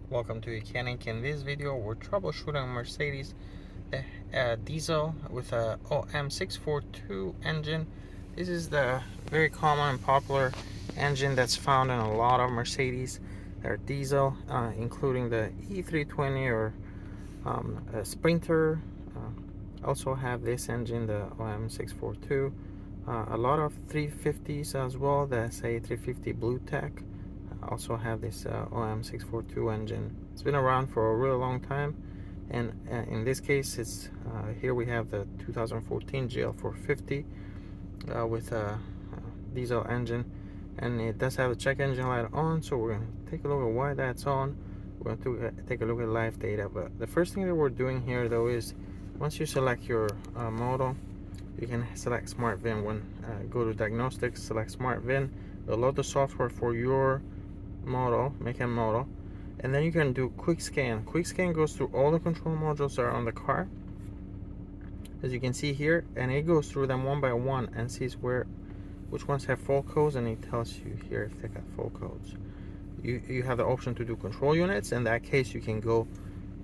Welcome to YOUCANIC. In this video, we're troubleshooting a Mercedes diesel with a OM642 engine. This is the very common and popular engine that's found in a lot of Mercedes. They're diesel, including the E320 or a Sprinter. Also have this engine, the OM642. A lot of 350s as well, the say 350 Bluetec. Also have this OM642 engine. It's been around for a really long time, and in this case, it's here we have the 2014 GL450 with a diesel engine, and it does have a check engine light on. So we're going to take a look at why that's on. We're going to take a look at live data. But the first thing that we're doing here, though, is once you select your model, you can select Smart VIN. When go to Diagnostics, select Smart VIN. It'll load the software for your model, make and model, and then you can do quick scan. Quick scan goes through all the control modules that are on the car, as you can see here, and it goes through them one by one and sees which ones have full codes, and it tells you here if they got full codes. You have the option to do control units. In that case, you can go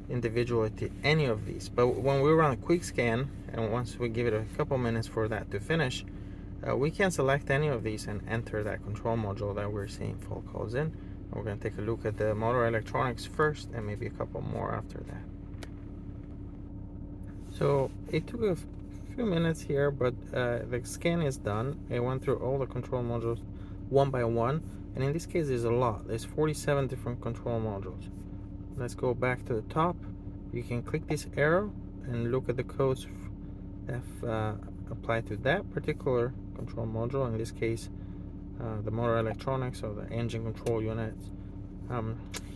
individually to any of these. But when we run a quick scan, and once we give it a couple minutes for that to finish, we can select any of these and enter that control module that we're seeing full codes in. We're going to take a look at the motor electronics first, and maybe a couple more after that. So it took a few minutes here, but the scan is done. It went through all the control modules one by one, and in this case there's a lot. There's 47 different control modules. Let's go back to the top. You can click this arrow and look at the codes that apply to that particular control module. In this case, the motor electronics or the engine control units.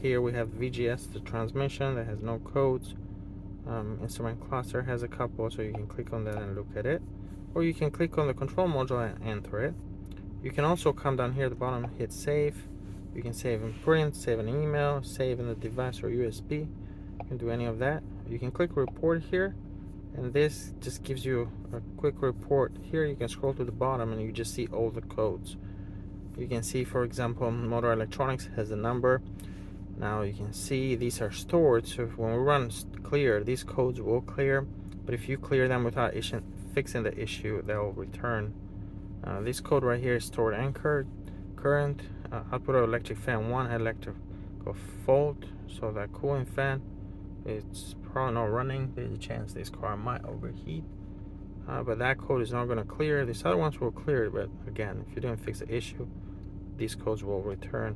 Here we have VGS, the transmission, that has no codes. Instrument cluster has a couple, so you can click on that and look at it, or you can click on the control module and enter it. You can also come down here at the bottom, hit save. You can save in print, save an email, save in the device or USB. You can do any of that. You can click report here, and this just gives you a quick report. Here you can scroll to the bottom and you just see all the codes. You can see, for example, motor electronics has a number. Now you can see these are stored, so when we run clear, these codes will clear, but if you clear them without fixing the issue, they'll return. This code right here is stored and current. Output of electric fan 1 had electrical fault, so that cooling fan, it's probably not running. There's a chance this car might overheat, but that code is not going to clear. These other ones will clear, but again, if you didn't fix the issue, these codes will return.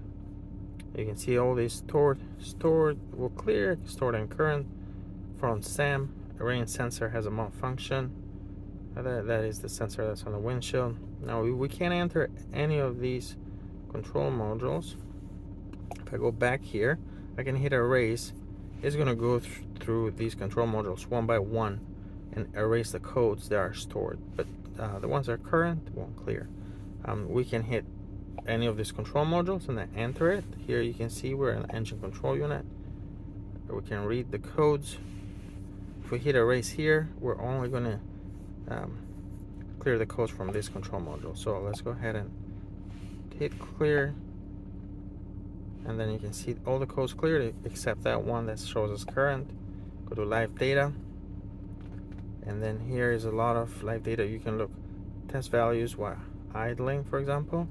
You can see all these stored will clear, stored and current. Front SAM, rain sensor has a malfunction. That is the sensor that's on the windshield. Now we can't enter any of these control modules. If I go back here, I can hit erase. It's gonna go through these control modules one by one and erase the codes that are stored, but the ones that are current won't clear. We can hit any of these control modules and then enter it. Here you can see we're an engine control unit. We can read the codes. If we hit erase here, we're only going to clear the codes from this control module. So let's go ahead and hit clear, and then you can see all the codes cleared except that one that shows us current. Go to live data, and then here is a lot of live data. You can look test values while idling, for example.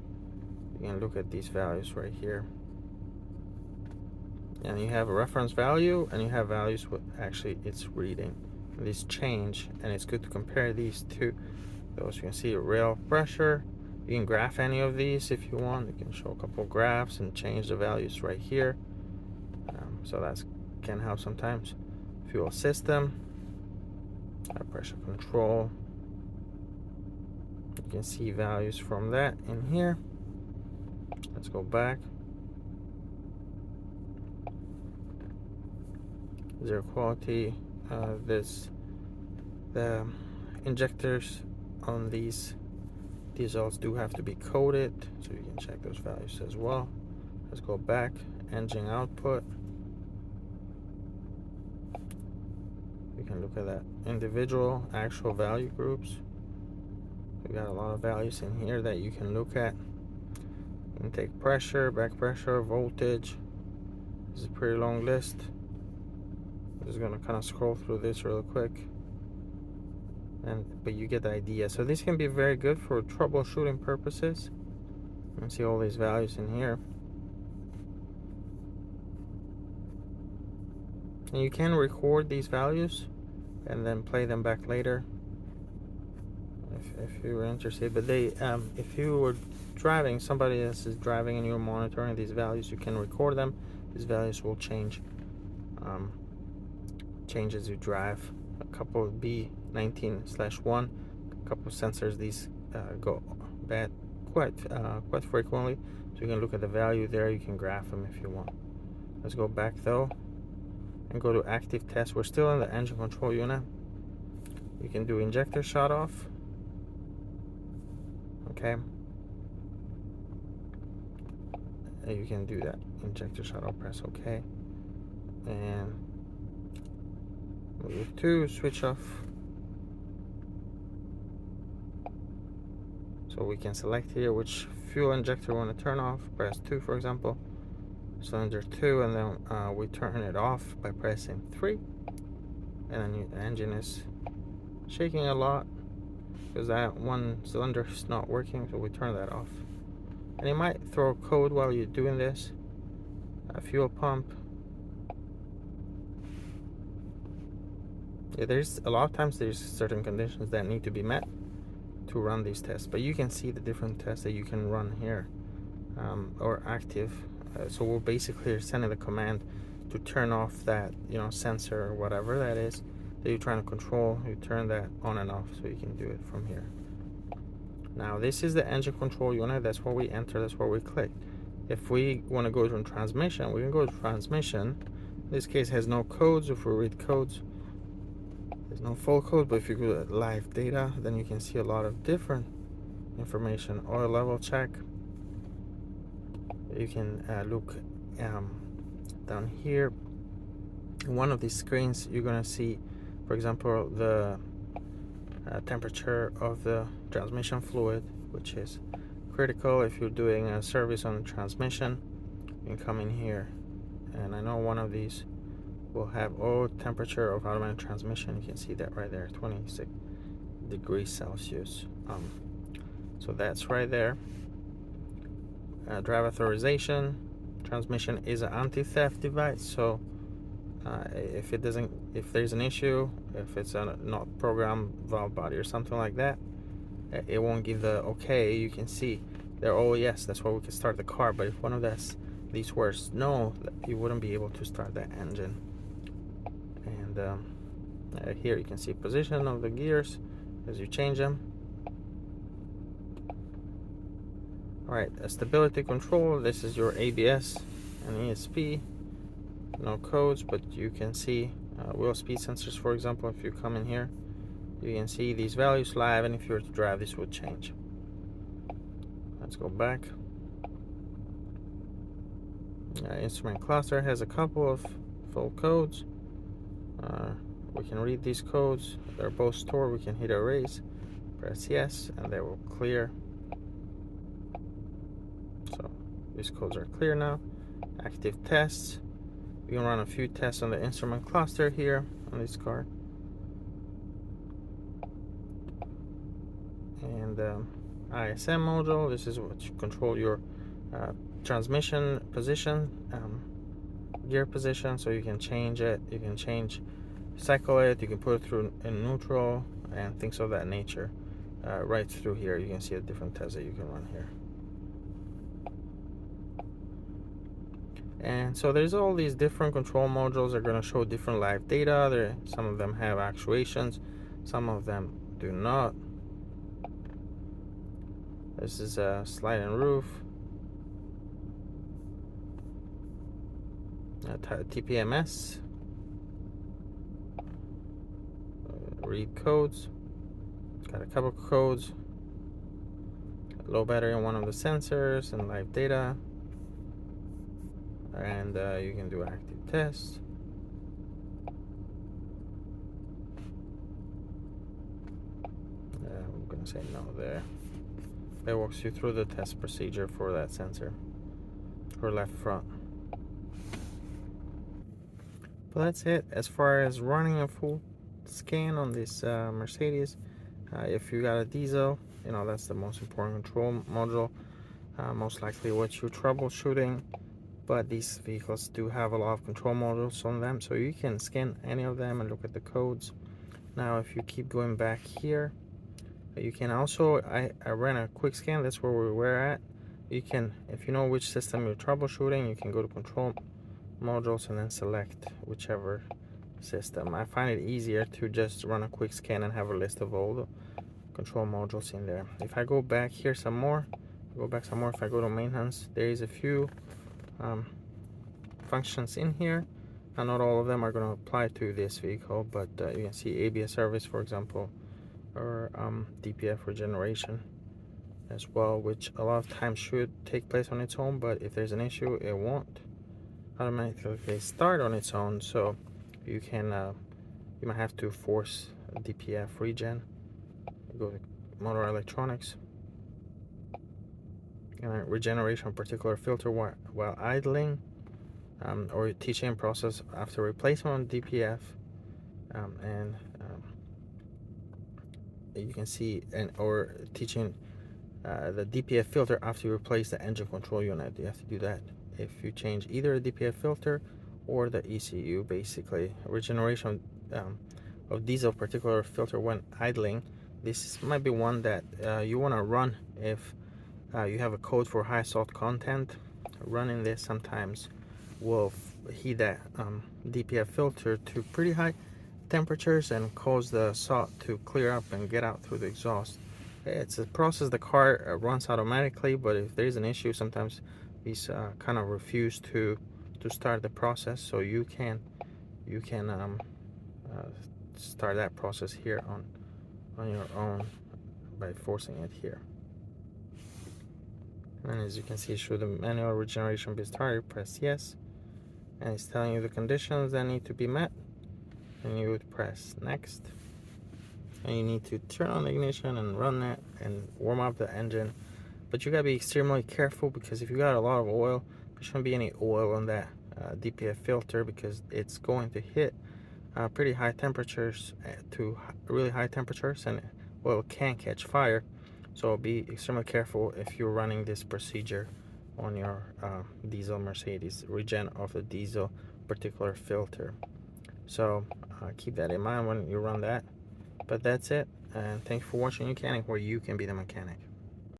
You can look at these values right here, and you have a reference value and you have values what actually it's reading. These change, and it's good to compare these to those. You can see rail pressure. You can graph any of these if you want. You can show a couple graphs and change the values right here. So that can help sometimes. Fuel system, pressure control. You can see values from that in here. Let's go back. Zero quality. The injectors on these diesels do have to be coated, so you can check those values as well. Let's go back. Engine output. You can look at that individual actual value groups. We got a lot of values in here that you can look at. Intake pressure, back pressure, voltage, This is a pretty long list. I'm just gonna kind of scroll through this real quick, but you get the idea. So this can be very good for troubleshooting purposes. You can see all these values in here, and you can record these values and then play them back later if you were interested. But if you were driving, somebody else is driving and you're monitoring these values, you can record them. These values will change as you drive. A couple of B19/1, a couple of sensors, these go bad quite frequently, so you can look at the value there. You can graph them if you want. Let's go back though and go to active test. We're still in the engine control unit. You can do injector shut off. Okay, and you can do that injector shut off. Press OK, and move to switch off. So we can select here which fuel injector we want to turn off. Press 2, for example, cylinder 2, and then we turn it off by pressing 3. And then the engine is shaking a lot because that one cylinder is not working, so we turn that off. And it might throw a code while you're doing this. Fuel pump. Yeah, there's a lot of times there's certain conditions that need to be met to run these tests, but you can see the different tests that you can run here, or active. So we're basically sending the command to turn off that sensor or whatever that is that you're trying to control. You turn that on and off, so you can do it from here. Now this is the engine control unit. That's where we enter, that's where we click. If we want to go to transmission, we can go to transmission. This case has no codes. If we read codes, there's no full code, but if you go to live data, then you can see a lot of different information. Oil level check. You can look down here. In one of these screens, you're gonna see, for example, the temperature of the transmission fluid, which is critical. If you're doing a service on the transmission, you can come in here, and I know one of these will have temperature of automatic transmission. You can see that right there, 26 degrees Celsius. So that's right there. Drive authorization. Transmission is an anti-theft device, so if there's an issue, if it's not programmed valve body or something like that, it won't give the okay. You can see there, oh yes, that's why we can start the car. But if one of these words no, you wouldn't be able to start that engine. And here you can see position of the gears as you change them. Alright, stability control. This is your ABS and ESP. No codes, but you can see wheel speed sensors, for example. If you come in here, you can see these values live, and if you were to drive, this would change. Let's go back. Instrument cluster has a couple of full codes. We can read these codes. They're both stored. We can hit erase, press yes, and they will clear. So these codes are clear now. Active tests. You can run a few tests on the instrument cluster here on this card. And ISM module. This is what you control your transmission position, gear position, so you can change it. You can cycle it. You can put it through in neutral and things of that nature. Right through here, you can see the different tests that you can run here. And so there's all these different control modules that are going to show different live data. Some of them have actuations, some of them do not. This is a sliding roof, TPMS, read codes. Got a couple of codes. Low battery on one of the sensors and live data. And you can do active tests. I'm gonna say no there. It walks you through the test procedure for that sensor for left front. But that's it. As far as running a full scan on this Mercedes, if you got a diesel, you know, that's the most important control module, most likely what you're troubleshooting. But these vehicles do have a lot of control modules on them, so you can scan any of them and look at the codes. Now if you keep going back here, you can also, I ran a quick scan, that's where we were at. You can, if you know which system you're troubleshooting, you can go to control modules and then select whichever system. I find it easier to just run a quick scan and have a list of all the control modules in there. If I go back here some more, if I go to maintenance, there is a few functions in here, and not all of them are going to apply to this vehicle, but you can see ABS service, for example, or DPF regeneration as well, which a lot of times should take place on its own, but if there's an issue, it won't automatically start on its own. So you can you might have to force a DPF regen. Go to motor electronics, and regeneration particular filter while idling, or teaching process after replacement on DPF, and you can see, or teaching the DPF filter after you replace the engine control unit. You have to do that if you change either the DPF filter or the ECU. Basically, regeneration of diesel particular filter when idling. This might be one that you want to run if you have a code for high salt content. Running this sometimes will heat that DPF filter to pretty high temperatures and cause the salt to clear up and get out through the exhaust. It's a process the car runs automatically, but if there's an issue, sometimes these kind of refuse to start the process. So you can start that process here on your own by forcing it here. And as you can see, should the manual regeneration be started, press yes, and it's telling you the conditions that need to be met, and you would press next, and you need to turn on the ignition and run that and warm up the engine. But you gotta be extremely careful, because if you got a lot of oil, there shouldn't be any oil on that DPF filter, because it's going to hit pretty high temperatures to really high temperatures, and oil can catch fire. So be extremely careful if you're running this procedure on your diesel Mercedes, regen of the diesel particular filter. So keep that in mind when you run that. But that's it, and thank you for watching YOUCANIC, where you can be the mechanic.